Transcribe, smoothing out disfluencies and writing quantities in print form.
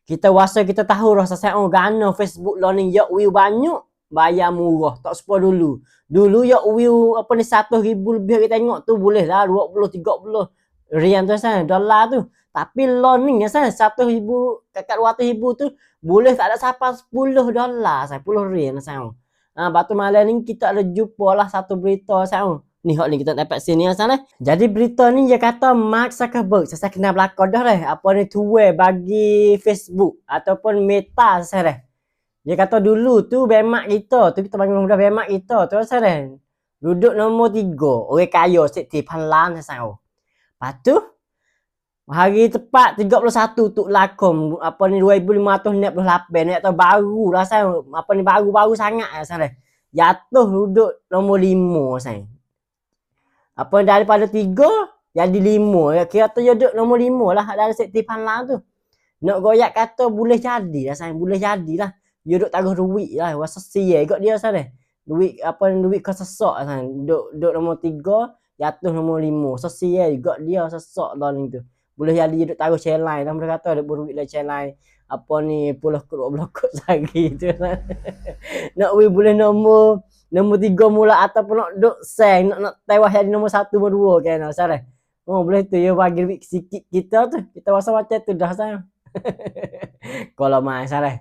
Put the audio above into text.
Kita rasa kita tahu rasa saya gana Facebook lah ni ya view banyak, bayar murah, tak sepa dulu. Dulu ya view apa ni 100,000 lebih kita tengok tu boleh lah 20 30 rian tu saya dolar tu. Tapi lah ni ya saya 100,000 dekat 200,000 tu boleh tak ada sampai 10 dolar saya 10 rian saya. Batu malam ni kita ada jumpa lah satu berita saya. Ni hak ni kita dapat sini sana. Jadi berita ni dia kata Mark Zuckerberg, saya kenal belakang dah dah. Apa ni tuai bagi Facebook ataupun Meta saya dah. Dia kata dulu tu bemak kita, tu kita panggil mudah bemak kita tu saya dah. Duduk nombor 3, orang kaya setiap lan saya. Lepas tu hari tepat 31 tu lakom apa ni 2568 ni atau baru lah saya. Apa ni baru-baru sangat saya dah. Jatuh duduk nombor 5 saya. Apa daripada 3 jadi 5. Ya kira tu duduk nombor 5 lah dari setipan lah tu. Nak goyak kata boleh jadi lah sayang, boleh jadi lah. Dia duduk taruh duit lah, rasa sia kat dia sana. Duit apa duit kau sesak sayang. Duduk nombor 3, jatuh nombor 5. Sia juga dia sesak lah ni tu. Boleh jadi dia duduk taruh share line lah, mereka kata ada duit lah share line. Apa ni puluh keruk lagi tu. Nak boleh nombor 3 mula ataupun nak duk seng nak tewas jadi nombor 1 nombor 2 kan Sarah. Oh boleh tu ya bagi duit sikit kita tu. Kita rasa macam tu dah sayang. Kalau mai Sarah.